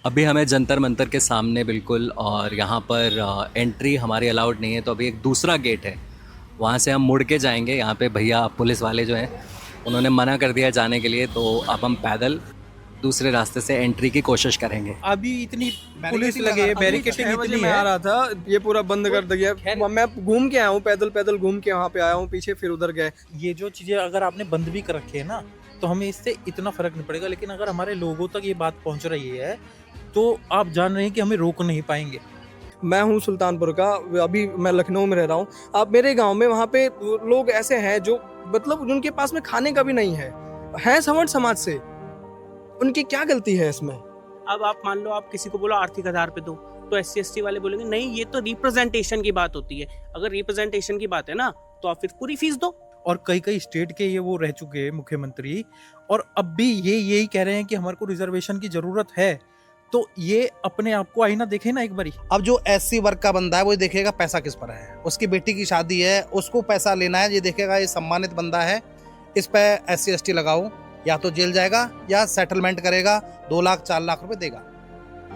अभी हमें जंतर मंतर के सामने बिल्कुल, और यहाँ पर एंट्री हमारी अलाउड नहीं है, तो अभी एक दूसरा गेट है, वहाँ से हम मुड़ के जाएंगे। यहाँ पे भैया पुलिस वाले जो हैं उन्होंने मना कर दिया जाने के लिए, तो अब हम पैदल दूसरे रास्ते से एंट्री की कोशिश करेंगे। अभी इतनी पुलिस लगी है, बैरिकेटिंग इतनी मैं आ है। रहा था, ये पूरा बंद कर दिया। मैं घूम के आया हूँ, पैदल पैदल घूम के वहाँ पे आया हूँ, पीछे फिर उधर गए। ये जो चीजें अगर आपने बंद भी कर रखी है ना, तो हमें इससे इतना फर्क नहीं पड़ेगा, लेकिन अगर हमारे लोगों तक ये बात पहुंच रही है तो आप जान रहे हैं कि हमें रोक नहीं पाएंगे। मैं हूँ सुल्तानपुर का, अभी मैं लखनऊ में रह रहा हूँ। अब मेरे गांव में वहाँ पे लोग ऐसे हैं जो मतलब उनके पास में खाने का भी नहीं है सवर्ण समाज से। उनकी क्या गलती है इसमें? अब आप मान लो, आप किसी को बोलो आर्थिक आधार पे दो, तो SC ST वाले बोलेंगे नहीं, ये तो रिप्रेजेंटेशन की बात होती है। अगर रिप्रेजेंटेशन की बात है ना, तो आप फिर पूरी फीस दो। और कई कई स्टेट के ये वो रह चुके हैं मुख्यमंत्री, और अब भी ये यही कह रहे हैं कि हमारे को रिजर्वेशन की जरूरत है। तो ये अपने आप को आईना देखे ना एक बारी। अब जो SC वर्ग का बंदा है वो देखेगा पैसा किस पर है, उसकी बेटी की शादी है, उसको पैसा लेना है, ये देखेगा ये सम्मानित बंदा है, इस पे SC ST लगाओ, या तो जेल जाएगा या सेटलमेंट करेगा, 2 लाख 4 लाख रुपए देगा।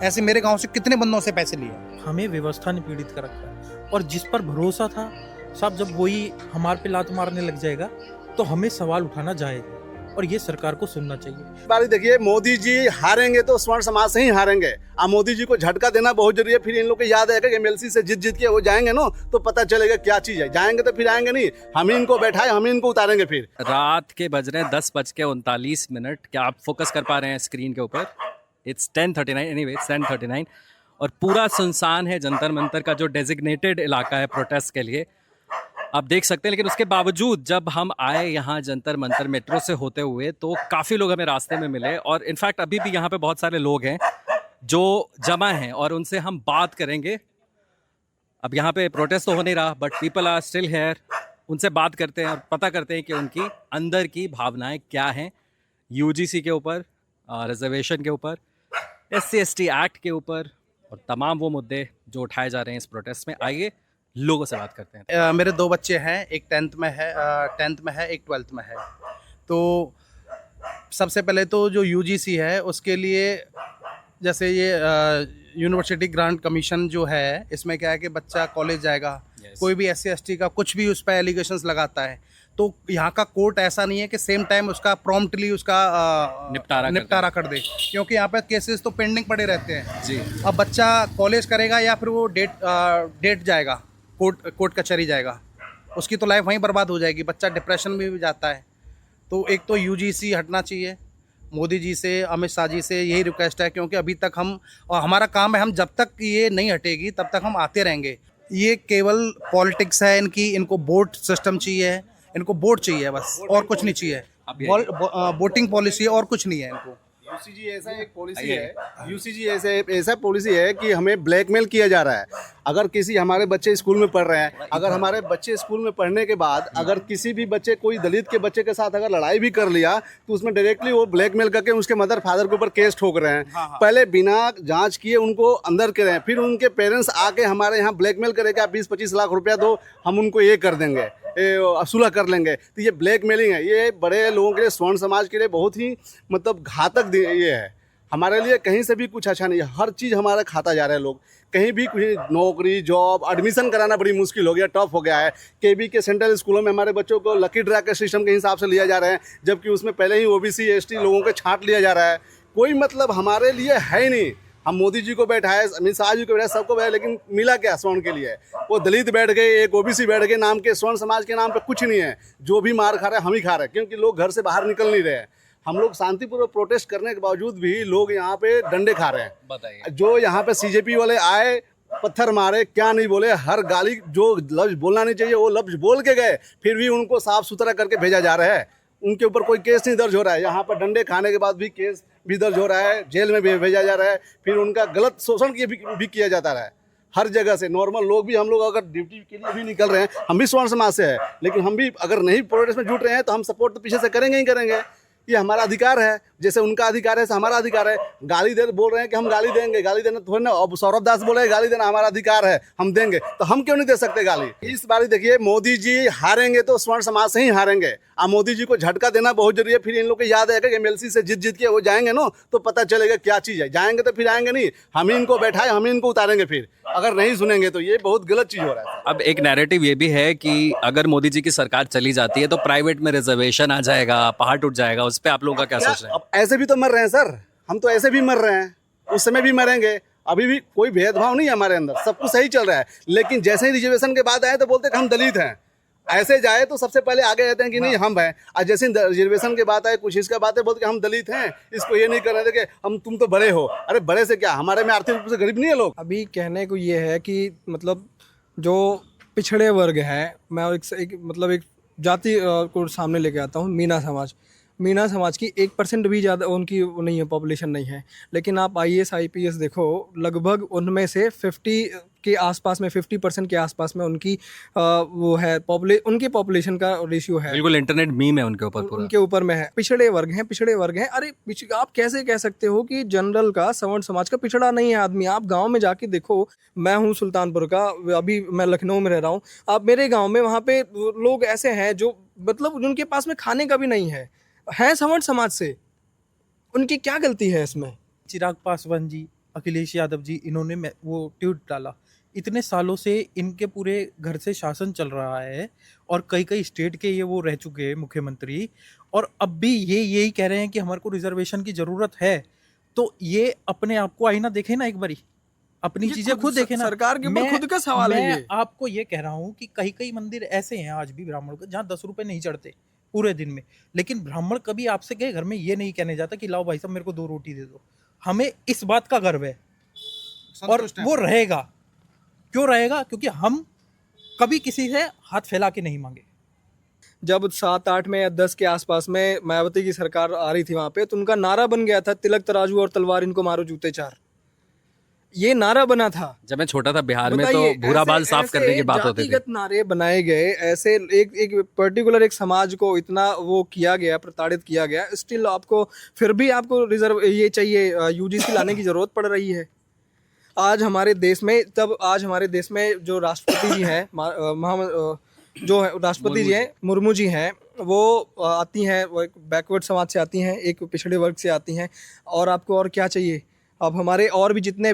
ऐसे मेरे गांव से कितने बंदों से पैसे लिए। हमें व्यवस्था ने पीड़ित कर रखा है, और जिस पर भरोसा था साहब, जब वही हमारे पे लात मारने लग जाएगा तो हमें सवाल उठाना जाएगा, और ये सरकार को सुनना चाहिए। बारी देखिए, मोदी जी हारेंगे तो स्वर्ण समाज से ही हारेंगे। अब मोदी जी को झटका देना बहुत जरूरी है। फिर इन लोग को याद आएगा कि MLC से जीत के वो जाएंगे ना, तो पता चलेगा क्या चीज है। जाएंगे तो फिर आएंगे नहीं, हम ही इनको बैठाए, हम ही इनको उतारेंगे। फिर रात के बज रहे हैं 10:39। क्या आप फोकस कर पा रहे हैं स्क्रीन के ऊपर? इट्स 10:39, एनीवे 10:39, और पूरा सुनसान है जंतर मंतर का जो डेजिग्नेटेड इलाका है प्रोटेस्ट के लिए, आप देख सकते हैं। लेकिन उसके बावजूद जब हम आए यहाँ जंतर मंतर मेट्रो से होते हुए, तो काफ़ी लोग हमें रास्ते में मिले, और इनफैक्ट अभी भी यहाँ पे बहुत सारे लोग हैं जो जमा हैं, और उनसे हम बात करेंगे। अब यहाँ पे प्रोटेस्ट तो हो नहीं रहा, but people are still here. उनसे बात करते हैं और पता करते हैं कि उनकी अंदर की भावनाएं क्या हैं, UGC के ऊपर, रिजर्वेशन के ऊपर, SC ST एक्ट के ऊपर, और तमाम वो मुद्दे जो उठाए जा रहे हैं इस प्रोटेस्ट में। आइए लोगों से बात करते हैं। मेरे 2 बच्चे हैं, एक 10th में है, एक 12th में है। तो सबसे पहले तो जो UGC है उसके लिए, जैसे ये यूनिवर्सिटी ग्रांट कमीशन जो है, इसमें क्या है कि बच्चा कॉलेज जाएगा, कोई भी SC ST का कुछ भी उस पर एलिगेशंस लगाता है, तो यहाँ का कोर्ट ऐसा नहीं है कि सेम टाइम उसका प्रॉम्प्टली उसका निपटारा कर दे, क्योंकि यहाँ पे केसेस तो पेंडिंग पड़े रहते हैं जी। अब बच्चा कॉलेज करेगा या फिर वो डेट जाएगा, कोर्ट कचहरी जाएगा, उसकी तो लाइफ वहीं बर्बाद हो जाएगी, बच्चा डिप्रेशन में भी जाता है। तो एक तो UGC हटना चाहिए। मोदी जी से, अमित शाह जी से यही रिक्वेस्ट है, क्योंकि अभी तक हम, और हमारा काम है, हम जब तक ये नहीं हटेगी तब तक हम आते रहेंगे। ये केवल पॉलिटिक्स है इनकी, इनको वोट सिस्टम चाहिए, इनको वोट चाहिए बस, और कुछ नहीं चाहिए। वोटिंग पॉलिसी और कुछ नहीं है इनको। UCG ऐसा एक पॉलिसी है, UCG ऐसा पॉलिसी है कि हमें ब्लैकमेल किया जा रहा है। अगर किसी, हमारे बच्चे स्कूल में पढ़ रहे हैं, अगर हमारे बच्चे स्कूल में पढ़ने के बाद अगर किसी भी बच्चे, कोई दलित के बच्चे के साथ अगर लड़ाई भी कर लिया, तो उसमें डायरेक्टली वो ब्लैकमेल करके उसके मदर फादर के ऊपर केस ठोक रहे हैं। पहले बिना जांच किए उनको अंदर कर रहे हैं, फिर उनके पेरेंट्स आके हमारे यहाँ ब्लैकमेल करेगा, आप 20-25 लाख रुपया दो, हम उनको ये कर देंगे, सुलह कर लेंगे। तो ये ब्लैकमेलिंग है। ये बड़े लोगों के लिए, स्वर्ण समाज के लिए बहुत ही मतलब घातक ये है। हमारे लिए कहीं से भी कुछ अच्छा नहीं है, हर चीज़ हमारा खाता जा रहा है। लोग कहीं भी कुछ नौकरी, जॉब, एडमिशन कराना बड़ी मुश्किल हो गया, टफ हो गया है। KB के सेंट्रल स्कूलों में हमारे बच्चों को लकी ड्रा के सिस्टम के हिसाब से लिया जा रहा है, जबकि उसमें पहले ही OBC ST लोगों को छांट लिया जा रहा है। कोई मतलब हमारे लिए है ही नहीं। हम मोदी जी को बैठाए, अमित शाह जी को बैठाए, सबको बैठाए, लेकिन मिला क्या स्वर्ण के लिए? वो दलित बैठ गए, एक OBC बैठ गए, नाम के स्वर्ण समाज के नाम पे कुछ नहीं है। जो भी मार खा रहे हैं हम ही खा रहे हैं, क्योंकि लोग घर से बाहर निकल नहीं रहे हैं। हम लोग शांतिपूर्वक प्रोटेस्ट करने के बावजूद भी लोग यहाँ पे डंडे खा रहे हैं। बताइए। जो यहाँ पे CJP वाले आए, पत्थर मारे, क्या नहीं बोले, हर गाली, जो लफ्ज बोलना नहीं चाहिए वो लफ्ज बोल के गए, फिर भी उनको साफ सुथरा करके भेजा जा रहा है। उनके ऊपर कोई केस नहीं दर्ज हो रहा है। यहाँ पर डंडे खाने के बाद भी केस भी दर्ज हो रहा है, जेल में भी भेजा जा रहा है, फिर उनका गलत शोषण भी किया जाता है हर जगह से। नॉर्मल लोग भी, हम लोग अगर ड्यूटी के लिए भी निकल रहे हैं, हम भी स्वर्ण समाज से है, लेकिन हम भी अगर नहीं प्रोटेस्ट में जुट रहे हैं तो हम सपोर्ट तो पीछे से करेंगे ही करेंगे, ये हमारा अधिकार है, जैसे उनका अधिकार है ऐसा हमारा अधिकार है। गाली दे बोल रहे हैं कि हम गाली देंगे, गाली देना थोड़ी ना। अब सौरभ दास बोल रहे हैं गाली देना हमारा अधिकार है, हम देंगे, तो हम क्यों नहीं दे सकते गाली? इस बार देखिए मोदी जी हारेंगे तो स्वर्ण समाज से ही हारेंगे। अब मोदी जी को झटका देना बहुत जरूरी है। फिर इन लोग को याद आएगा कि एमएलसी से जीत के वो जाएंगे ना, तो पता चलेगा क्या चीज़ है। जाएंगे तो फिर आएंगे नहीं, हम ही इनको बैठाए, हम ही इनको उतारेंगे। फिर अगर नहीं सुनेंगे तो ये बहुत गलत चीज़ हो रहा है। अब एक नैरेटिव ये भी है कि अगर मोदी जी की सरकार चली जाती है तो प्राइवेट में रिजर्वेशन आ जाएगा, पहाड़ टूट जाएगा। उस पर आप लोगों का क्या सोच रहे हैं? अब ऐसे भी तो मर रहे हैं सर, हम तो ऐसे भी मर रहे हैं, उस समय भी मरेंगे। अभी भी कोई भेदभाव नहीं है हमारे अंदर, सब कुछ सही चल रहा है। लेकिन जैसे ही रिजर्वेशन के बाद आए तो बोलते कि हम दलित हैं। ऐसे जाए तो सबसे पहले आगे रहते हैं कि नहीं हम हैं, और जैसे रिजर्वेशन के बाद आए कुछ इसका बात है, बोलते कि हम दलित हैं, इसको ये नहीं कर रहे थे कि हम तुम तो बड़े हो। अरे बड़े से क्या, हमारे में आर्थिक रूप से गरीब नहीं है लोग। अभी कहने को ये है कि मतलब जो पिछड़े वर्ग हैं, मैं एक जाति को सामने लेके आता हूँ, मीना समाज की 1% भी ज़्यादा उनकी वो नहीं है, पॉपुलेशन नहीं है। लेकिन आप IAS IPS देखो, लगभग उनमें से 50 के आसपास में, 50% के आसपास में उनकी वो है उनकी पॉपुलेशन का रेशियो है। बिल्कुल इंटरनेट मीम है उनके ऊपर पूरा। उनके ऊपर में है। पिछड़े वर्ग हैं। अरे आप कैसे कह सकते हो कि जनरल का, सवर्ण समाज का पिछड़ा नहीं है आदमी? आप गांव में जाके देखो। मैं हूँ सुल्तानपुर का, अभी मैं लखनऊ में रह रहा हूँ। आप मेरे गांव में, वहाँ पे लोग ऐसे हैं जो मतलब उनके पास में खाने का भी नहीं है सवर्ण समाज से। उनकी क्या गलती है इसमें? चिराग पासवान जी, अखिलेश यादव जी, इन्होंने वो ट्वीट डाला। इतने सालों से इनके पूरे घर से शासन चल रहा है और कई स्टेट के ये वो रह चुके हैं मुख्यमंत्री, और अब भी ये यही कह रहे हैं कि हमारे को रिजर्वेशन की ज़रूरत है। तो ये अपने आप को आईना देखे ना एक बारी, अपनी चीज़ें खुद देखे ना। सरकार के ऊपर खुद का सवाल है ये। मैं आपको ये कह रहा हूँ कि कई मंदिर ऐसे हैं आज भी ब्राह्मण के, जहाँ 10 रुपए नहीं चढ़ते पूरे दिन में। लेकिन ब्राह्मण कभी आपसे गए घर में ये नहीं कहने जाता कि लाओ भाई साहब मेरे को 2 रोटी दे दो। हमें इस बात का गर्व है, और वो रहेगा। क्यों रहेगा? क्योंकि हम कभी किसी से हाथ फैला के नहीं मांगे। जब 7, 8 में या 10 के आसपास में मायावती की सरकार आ रही थी वहाँ पे, तो उनका नारा बन गया था, तिलक तराजू और तलवार इनको मारो जूते 4। ये नारा बना था जब मैं छोटा था बिहार में, तो बताइए, भूरा बाल ऐसे- साफ करने की बात होती थी। जातिगत नारे बनाए गए, ऐसे एक पर्टिकुलर एक समाज को इतना वो किया गया, प्रताड़ित किया गया। स्टिल आपको फिर भी आपको रिजर्व ये चाहिए, UGC लाने की जरूरत पड़ रही है। आज हमारे देश में जो राष्ट्रपति जी हैं, जो राष्ट्रपति जी हैं, मुर्मू जी हैं, वो आती हैं, वो एक बैकवर्ड समाज से आती हैं, एक पिछड़े वर्ग से आती हैं। और आपको और क्या चाहिए? अब हमारे और भी जितने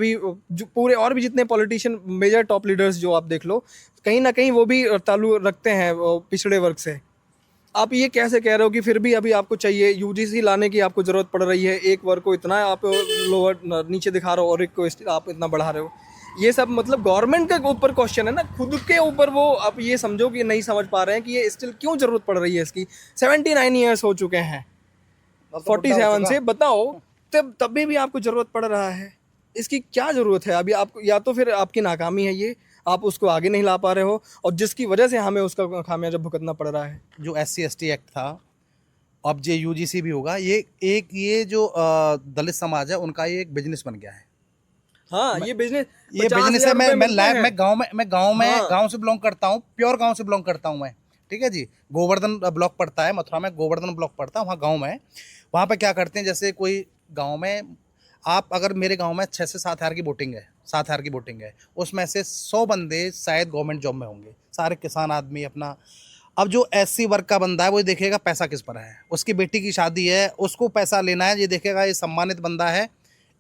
पॉलिटिशियन, मेजर टॉप लीडर्स जो आप देख लो, कहीं ना कहीं वो भी ताल्लुक रखते हैं वो पिछड़े वर्ग से। आप ये कैसे कह रहे हो कि फिर भी अभी आपको चाहिए UGC लाने की आपको ज़रूरत पड़ रही है? एक वर्ग को इतना आप लोअर नीचे दिखा रहे हो और एक को आप इतना बढ़ा रहे हो। ये सब मतलब गवर्नमेंट के ऊपर क्वेश्चन है ना, खुद के ऊपर। वो आप ये समझो कि नहीं समझ पा रहे हैं कि ये स्टिल क्यों ज़रूरत पड़ रही है इसकी। 79 ईयर्स हो चुके हैं 47 से, बताओ तभी भी आपको ज़रूरत पड़ रहा है। इसकी क्या ज़रूरत है अभी आपको? या तो फिर आपकी नाकामी है ये, आप उसको आगे नहीं ला पा रहे हो, और जिसकी वजह से हमें उसका खामियाजा भुगतना पड़ रहा है। जो SC/ST एक्ट था, अब जो UGC भी होगा, ये जो दलित समाज है उनका ये एक बिजनेस बन गया है। हाँ, ये बिजनेस है। मैं हाँ। गांव से बिलोंग करता हूँ, प्योर गांव से बिलोंग करता हूँ मैं। ठीक है जी। गोवर्धन ब्लॉक पड़ता है, मथुरा में गोवर्धन ब्लॉक पड़ता है, वहाँ गाँव में। वहाँ पे क्या करते हैं, जैसे कोई गाँव में, आप अगर मेरे गांव में 6 से 7 हज़ार की वोटिंग है, उसमें से 100 बंदे शायद गवर्नमेंट जॉब में होंगे, सारे किसान आदमी अपना। अब जो SC वर्ग का बंदा है वो देखेगा पैसा किस पर है, उसकी बेटी की शादी है, उसको पैसा लेना है, ये देखेगा ये सम्मानित बंदा है,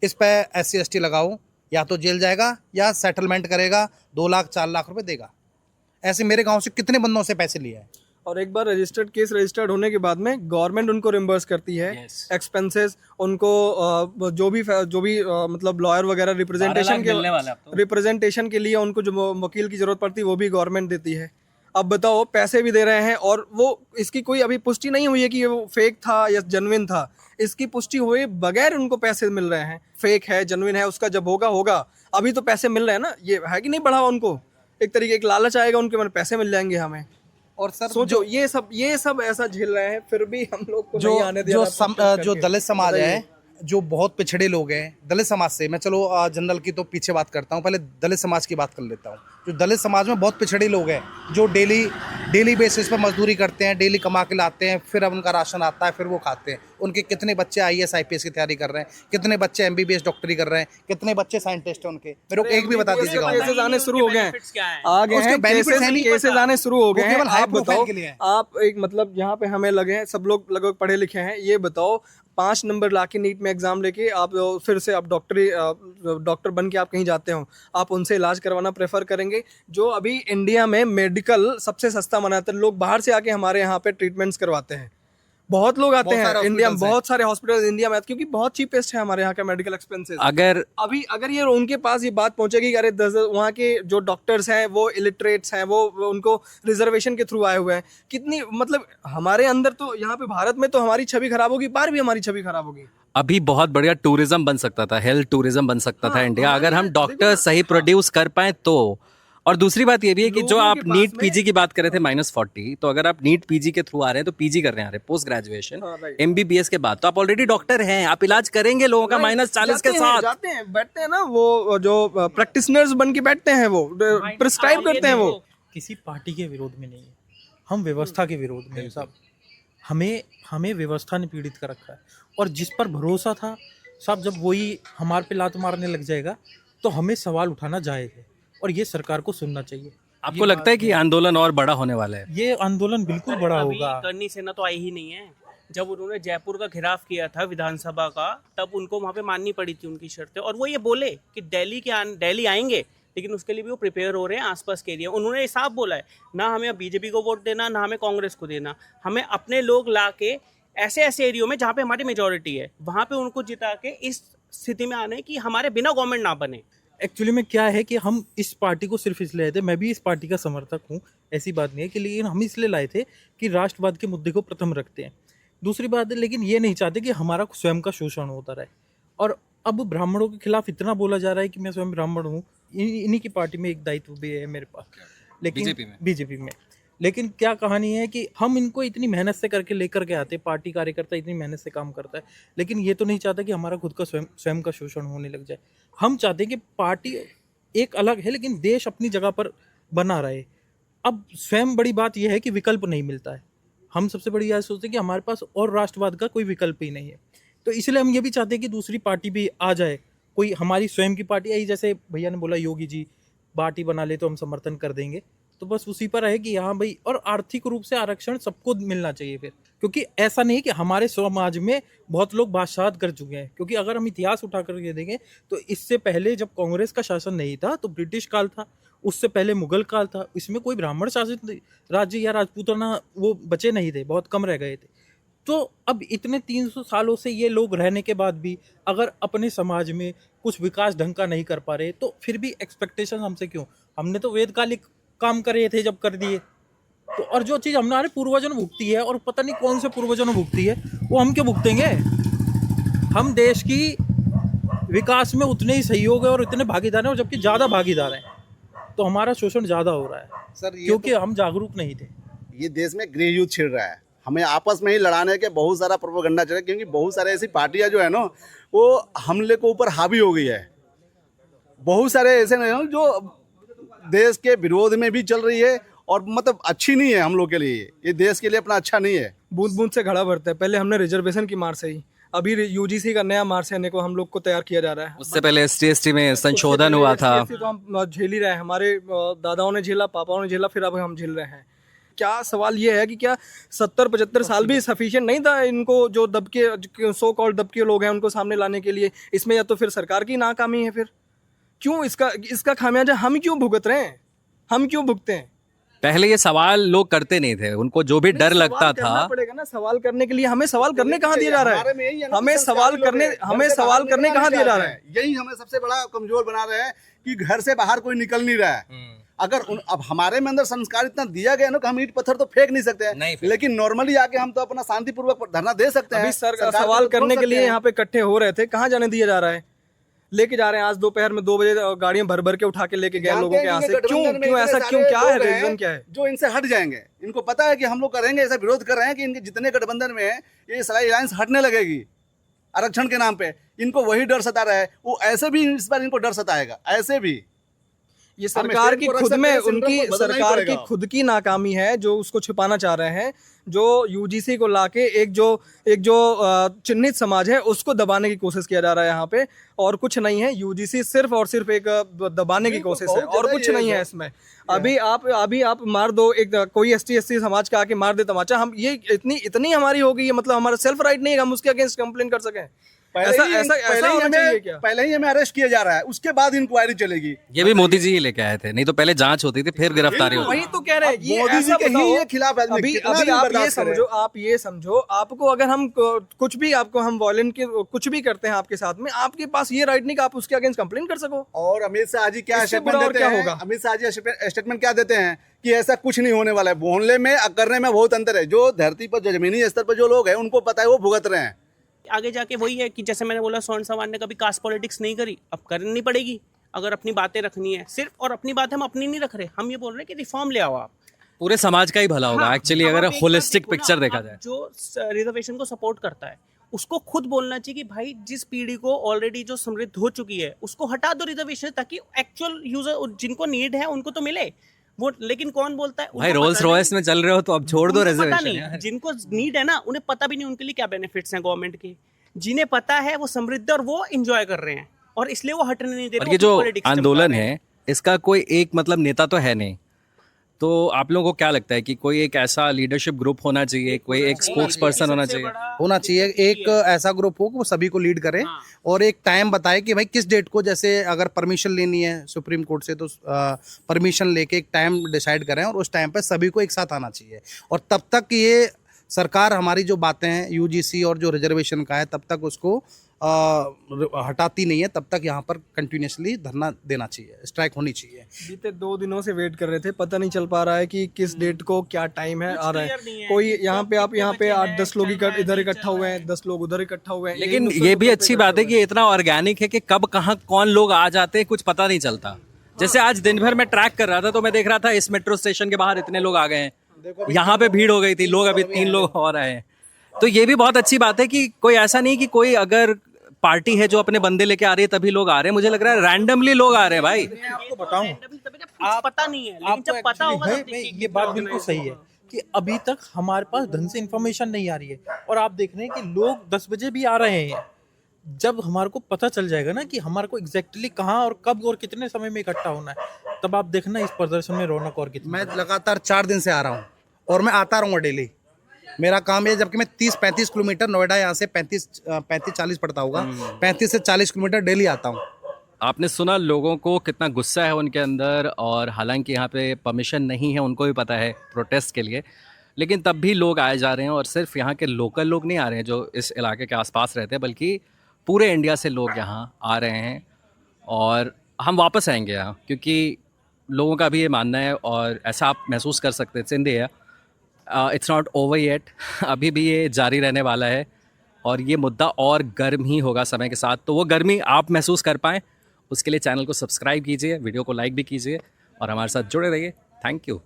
इस पर SC/ST लगाओ, या तो जेल जाएगा या सेटलमेंट करेगा, 2 लाख 4 लाख रुपए देगा। ऐसे मेरे गाँव से कितने बंदों से पैसे लिए हैं। और एक बार केस रजिस्टर्ड होने के बाद में गवर्नमेंट उनको रिम्बर्स करती है एक्सपेंसेस, उनको जो भी मतलब लॉयर वगैरह रिप्रेजेंटेशन के लिए उनको जो वकील की जरूरत पड़ती है वो भी गवर्नमेंट देती है। अब बताओ, पैसे भी दे रहे हैं, और वो इसकी कोई अभी पुष्टि नहीं हुई है कि वो फेक था या जेन्युइन था। इसकी पुष्टि हुए बगैर उनको पैसे मिल रहे हैं। फेक है, जेन्युइन है, उसका जब होगा। अभी तो पैसे मिल रहे हैं ना, ये है कि नहीं बढ़ावा उनको? एक तरीके एक लालच आएगा उनके मन, पैसे मिल जाएंगे हमें। और सर सोचो, ये सब ऐसा झेल रहे हैं, फिर भी हम लोग को नहीं आने दिया। जो दलित समाज है, जो बहुत पिछड़े लोग हैं दलित समाज से, मैं चलो जनरल की तो पीछे बात करता हूँ, पहले दलित समाज की बात कर लेता हूँ। जो दलित समाज में बहुत पिछड़े लोग हैं, जो डेली बेसिस पर मजदूरी करते हैं, डेली कमा के लाते हैं, फिर अब उनका राशन आता है, फिर वो खाते हैं, उनके कितने बच्चे IAS IPS की तैयारी कर रहे हैं, कितने बच्चे MBBS डॉक्टरी कर रहे हैं, कितने बच्चे साइंटिस्ट हैं उनके, मेरे को एक भी बता दीजिएगा। केसेस आने शुरू हो गए हैं, Benefits क्या है? आ गए उसके हैं benefits है नहीं केसेस पता। आने शुरू हो गए वो हैं। केवल high आप बताओ, profile के लिए हैं। आप एक मतलब यहाँ पे हमें लगे हैं, सब लोग लगभग पढ़े लिखे हैं, ये बताओ 5 नंबर लाके नीट में एग्जाम लेके आप फिर से आप डॉक्टर बन के आप कहीं जाते हो, आप उनसे इलाज करवाना प्रेफर करेंगे? जो अभी इंडिया में मेडिकल सबसे सस्ता मनाते हैं, लोग बाहर से आके हमारे यहाँ पे ट्रीटमेंट्स करवाते हैं। बहुत लोग आते बहुत हैं सारे इंडिया में, hospitals हैं। बहुत सारे हॉस्पिटल इंडिया में, क्योंकि बहुत चीपेस्ट है हमारे यहाँ का मेडिकल एक्सपेंसेस। अगर अभी अगर ये उनके पास ये बात पहुंचेगी कि अरे वहाँ के जो डॉक्टर्स हैं वो इलिटरेट्स हैं, वो उनको रिजर्वेशन के थ्रू आए हुए हैं, कितनी मतलब हमारे अंदर तो यहाँ पे भारत में तो हमारी छवि खराब होगी, बाहर भी हमारी छवि खराब होगी। अभी बहुत बढ़िया टूरिज्म बन सकता था, हेल्थ टूरिज्म बन सकता था हाँ, इंडिया, अगर हम देखो डॉक्टर ना, सही प्रोड्यूस कर पाए तो। और दूसरी बात ये भी है कि जो लोगों आप के पास नीट में- पीजी की बात कर रहे थे -40, तो अगर आप नीट पीजी के थ्रू आ रहे हैं तो पीजी कर रहे हैं, पोस्ट ग्रेजुएशन हाँ, right. MBBS के बाद तो आप ऑलरेडी डॉक्टर हैं, आप इलाज करेंगे लोगों का -40 के साथ। जाते हैं बैठते हैं ना, वो जो प्रैक्टिशनर्स बन के बैठते हैं, वो प्रिस्क्राइब करते हैं वो। किसी पार्टी के विरोध में नहीं है, हम व्यवस्था के विरोध में हैं साहब। हमें व्यवस्था ने पीड़ित कर रखा है, और जिस पर भरोसा था साहब, जब वही हमारे पे लात मारने लग जाएगा तो हमें सवाल उठाना जायज़ है, और ये सरकार को सुनना चाहिए। आपको लगता है कि ये आंदोलन और बड़ा होने वाला है? ये आंदोलन बिल्कुल बड़ा अभी होगा। करनी सेना तो आई ही नहीं है। जब उन्होंने जयपुर का घेराव किया था विधानसभा का, तब उनको वहाँ पे माननी पड़ी थी उनकी शर्तें, और वो ये बोले कि दिल्ली आएंगे, लेकिन उसके लिए भी वो प्रिपेयर हो रहे हैं आसपास के एरिया। उन्होंने साफ बोला है, ना हमें बीजेपी को वोट देना, ना हमें कांग्रेस को देना, हमें अपने लोग ला के ऐसे एरियो में जहाँ पे हमारी मेजोरिटी है, वहाँ पे उनको जिता के इस स्थिति में आने की हमारे बिना गवर्नमेंट ना बने। एक्चुअली में क्या है कि हम इस पार्टी को सिर्फ इसलिए लाए थे, मैं भी इस पार्टी का समर्थक हूँ, ऐसी बात नहीं है कि, लेकिन हम इसलिए लाए थे कि राष्ट्रवाद के मुद्दे को प्रथम रखते हैं। दूसरी बात है, लेकिन ये नहीं चाहते कि हमारा स्वयं का शोषण होता रहे। और अब ब्राह्मणों के खिलाफ इतना बोला जा रहा है कि मैं स्वयं ब्राह्मण हूँ, इन्हीं की पार्टी में एक दायित्व भी है मेरे पास, लेकिन बीजेपी में। लेकिन क्या कहानी है कि हम इनको इतनी मेहनत से करके लेकर के आते, पार्टी कार्यकर्ता इतनी मेहनत से काम करता है, लेकिन ये तो नहीं चाहता कि हमारा खुद का स्वयं का शोषण होने लग जाए। हम चाहते हैं कि पार्टी एक अलग है, लेकिन देश अपनी जगह पर बना रहे। अब स्वयं बड़ी बात यह है कि विकल्प नहीं मिलता है। हम सबसे बड़ी यह सोचते हैं कि हमारे पास और राष्ट्रवाद का कोई विकल्प ही नहीं है, तो इसलिए हम ये भी चाहते हैं कि दूसरी पार्टी भी आ जाए, कोई हमारी स्वयं की पार्टी आई, जैसे भैया ने बोला योगी जी पार्टी बना ले तो हम समर्थन कर देंगे, तो बस उसी पर है कि हाँ भाई, और आर्थिक रूप से आरक्षण सबको मिलना चाहिए फिर, क्योंकि ऐसा नहीं कि हमारे समाज में बहुत लोग बादशाहत कर चुके हैं। क्योंकि अगर हम इतिहास उठा कर ये देखें तो इससे पहले जब कांग्रेस का शासन नहीं था तो ब्रिटिश काल था, उससे पहले मुगल काल था, इसमें कोई ब्राह्मण शासित राज्य या राजपूताना वो बचे नहीं थे, बहुत कम रह गए थे। तो अब इतने 300 सालों से ये लोग रहने के बाद भी अगर अपने समाज में कुछ विकास ढंग का नहीं कर पा रहे, तो फिर भी एक्सपेक्टेशन हमसे क्यों? हमने तो वेदकालिक काम करे थे, जब कर दिए तो, और जो चीज़ हमारे पूर्वजों ने भुगती है, और पता नहीं कौन से पूर्वजों ने भुगती है, वो हम क्यों भुगतेंगे? हम देश की विकास में उतने ही सहयोग है और इतने भागीदार हैं, और जबकि ज़्यादा भागीदार हैं, तो हमारा शोषण ज़्यादा हो रहा है सर ये क्योंकि हम जागरूक नहीं थे। ये देश में गृह युद्ध छिड़ रहा है, हमें आपस में ही लड़ाने के बहुत सारा प्रोपेगेंडा चल रहा है, क्योंकि बहुत सारे ऐसी पार्टियां जो है ना वो हमले के ऊपर हावी हो गई है। बहुत सारे ऐसे नहीं जो देश के विरोध में भी चल रही है, और मतलब अच्छी नहीं है हम लोग के लिए, ये देश के लिए अपना अच्छा नहीं है। बूंद बूंद से घड़ा भरता है। पहले हमने रिजर्वेशन की मार से ही, अभी यूजीसी का नया मार सहने को हम लोग को तैयार किया जा रहा है। उससे पहले ST/ST में संशोधन हुआ था। SC तो हम झेल ही रहे हैं, हमारे दादाओं ने झेला, पापाओं ने झेला, फिर अब हम झेल रहे हैं। क्या सवाल ये है कि क्या 70-75 साल भी सफिशिएंट नहीं था इनको, जो दबके सो कॉल्ड दबके लोग हैं उनको सामने लाने के लिए? इसमें या तो फिर सरकार की नाकामी है, फिर क्यों इसका खामियाजा हम क्यों भुगत रहे हैं? हम क्यों भुगते हैं? पहले ये सवाल लोग करते नहीं थे, उनको जो भी डर लगता सवाल था। करना पड़ेगा ना, सवाल करने के लिए हमें सवाल करने कहाँ दिया जा रहा हमारे में यही है? ना, हमें संस्कारी सवाल लोग करने हैं। घर हमें से सवाल बाहर करने निकलना कहाँ नहीं दिया जा चाहते रहा है? हैं। यही हमें सबसे बड़ा कमजोर बना रहे हैं कि घर से बाहर कोई निकल नहीं रहा है। अगर अब हमारे में अंदर संस्कार इतना दिया गया ना कि हम ईंट पत्थर तो फेंक नहीं सकते हैं, लेकिन नॉर्मली आके हम तो अपना शांतिपूर्वक धरना दे सकते हैं। अभी सवाल करने के लिए यहाँ पे इकट्ठे हो रहे थे, कहाँ जाने दिया जा रहा है? लेके जा रहे हैं आज दोपहर में 2 बजे गाड़ियां भर भर के उठा के लेके गए लोगों के यहाँ से। क्यों ऐसा क्यों? क्या है रीजन? क्या है जो इनसे हट जाएंगे? इनको पता है कि हम लोग करेंगे, ऐसा विरोध कर रहे हैं कि इनके जितने गठबंधन में है ये सारी अलायंस हटने लगेगी आरक्षण के नाम पे। इनको वही डर सता रहा है, वो ऐसे भी इस बार इनको डर सताएगा, ऐसे भी। ये सरकार की खुद में, उनकी सरकार की खुद की नाकामी है जो उसको छिपाना चाह रहे हैं। जो यूजीसी को लाके एक जो चिन्हित समाज है उसको दबाने की कोशिश किया जा रहा है यहाँ पे, और कुछ नहीं है। यूजीसी सिर्फ और सिर्फ एक दबाने की कोशिश है और कुछ नहीं है इसमें। अभी आप मार दो, एक कोई एसटी समाज का आके मार दे तमाचा, हम ये इतनी हमारी हो गई है, मतलब हमारा सेल्फ राइट नहीं है हम उसके अगेंस्ट कंप्लेन कर सकें। ऐसा होना चाहिए क्या? पहले ही हमें अरेस्ट किया जा रहा है, उसके बाद इंक्वायरी चलेगी। ये भी मोदी जी ही लेके आए थे, नहीं तो पहले जांच होती थी फिर गिरफ्तारी होती। वही तो कह रहे हैं, ये मोदी जी ऐसा के ही बताओ, ये खिलाफ है। अभी आप ये समझो, आपको अगर हम कुछ भी हम वॉयलेंट के कुछ भी करते हैं आपके साथ में, आपके पास ये राइट नहीं कि आप उसके अगेंस्ट कंप्लेन कर सको। और अमित शाह जी क्या इससे स्टेटमेंट बुरा और देते क्या हैं? होगा? अमित शाह जी स्टेटमेंट क्या देते हैं कि ऐसा कुछ नहीं होने वाला है। बोलने में करने में बहुत अंतर है। जो धरती पर, जो जमीनी स्तर पर जो लोग हैं उनको पता है, वो भुगत रहे हैं। आगे जाके वही है कि जैसे मैंने बोला, स्वर्ण सवार ने कभी कास्ट पॉलिटिक्स नहीं करी, अब करनी पड़ेगी अगर अपनी बातें रखनी है सिर्फ। और अपनी बात हम अपनी नहीं रख रहे, हम ये बोल रहे हैं कि रिफॉर्म ले आओ आप, पूरे समाज का ही भला होगा एक्चुअली, अब अगर आप एक होलिस्टिक बात देखो पिक्चर ना, देखा अब जाए। जो रिजर्वेशन को सपोर्ट करता है उसको खुद बोलना चाहिए कि भाई जिस पीढ़ी को ऑलरेडी जो समृद्ध हो चुकी है उसको हटा दो रिजर्वेशन, ताकि एक्चुअल यूजर जिनको नीड है उनको तो मिले वो। लेकिन कौन बोलता है? भाई रोल्स रॉयस में चल रहे हो तो अब छोड़ दो उनको पता रिजर्वेशन नहीं, यार। जिनको नीड है ना उन्हें पता भी नहीं उनके लिए क्या बेनिफिट्स हैं गवर्नमेंट के। जिन्हें पता है वो समृद्ध और वो एंजॉय कर रहे हैं, और इसलिए वो हटने नहीं दे रहे। और ये जो आंदोलन है इसका कोई एक मतलब नेता तो है नहीं, तो आप लोगों को क्या लगता है कि कोई एक ऐसा लीडरशिप ग्रुप होना चाहिए, कोई एक स्पोक्स पर्सन होना चाहिए? एक ऐसा ग्रुप हो कि वो सभी को लीड करे और एक टाइम बताए कि भाई किस डेट को, जैसे अगर परमिशन लेनी है सुप्रीम कोर्ट से तो परमिशन लेके एक टाइम डिसाइड करें और उस टाइम पे सभी को एक साथ आना चाहिए। और तब तक ये सरकार हमारी जो बातें हैं यूजीसी और जो रिजर्वेशन का है तब तक उसको हटाती नहीं है, तब तक यहाँ पर कंटिन्यूसली धरना देना चाहिए, स्ट्राइक होनी चाहिए। बीते 2 दिनों से वेट कर रहे थे, पता नहीं चल पा रहा है कि किस डेट को क्या टाइम है, आ रहा है कोई यहाँ पे 8-10 लोग इधर इकट्ठा हुए हैं, 10 लोग उधर इकट्ठा हुए हैं। लेकिन ये भी अच्छी बात है कि ये इतना ऑर्गेनिक है कि कब कहाँ कौन लोग आ जाते हैं कुछ पता नहीं चलता। जैसे आज दिन भर मैं ट्रैक कर रहा था तो मैं देख रहा था इस मेट्रो स्टेशन के बाहर इतने लोग आ गए हैं, यहाँ पे भीड़ हो गई थी, लोग अभी 3 लोग और आए हैं। तो ये भी बहुत अच्छी बात है कि कोई ऐसा नहीं कि कोई अगर पार्टी है जो अपने बंदे लेके आ रही है तभी लोग आ रहे हैं। मुझे लग रहा है रैंडमली लोग आ रहे हैं भाई। मैं आपको बताऊं, पता नहीं है, लेकिन जब पता होगा भाई, ये बात बिल्कुल सही है कि अभी तक हमारे पास ढंग से इन्फॉर्मेशन नहीं आ रही है। और आप देख रहे हैं कि लोग 10 बजे भी आ रहे हैं। जब हमारे को पता चल जाएगा ना कि हमारे को एग्जैक्टली कहाँ और कब और कितने समय में इकट्ठा होना है, तब आप देखना इस प्रदर्शन में रौनक और कितनी। मैं लगातार 4 दिन से आ रहा हूँ और मैं आता रहूँगा डेली। मेरा काम है, जबकि मैं 30-35 किलोमीटर, नोएडा यहाँ से 35-40 पड़ता होगा, 35 से 40 किलोमीटर डेली आता हूँ। आपने सुना लोगों को कितना गुस्सा है उनके अंदर, और हालांकि यहाँ पे परमिशन नहीं है, उनको भी पता है प्रोटेस्ट के लिए, लेकिन तब भी लोग आए जा रहे हैं। और सिर्फ यहाँ के लोकल लोग नहीं आ रहे हैं जो इस इलाके के आसपास रहते हैं, बल्कि पूरे इंडिया से लोग यहाँ आ रहे हैं। और हम वापस आएंगे यहाँ, क्योंकि लोगों का भी ये मानना है और ऐसा आप महसूस कर सकते हैं। India it's not over yet, अभी भी ये जारी रहने वाला है और ये मुद्दा और गर्म ही होगा समय के साथ। तो वो गर्मी आप महसूस कर पाएँ उसके लिए चैनल को सब्सक्राइब कीजिए, वीडियो को लाइक भी कीजिए और हमारे साथ जुड़े रहिए। Thank you.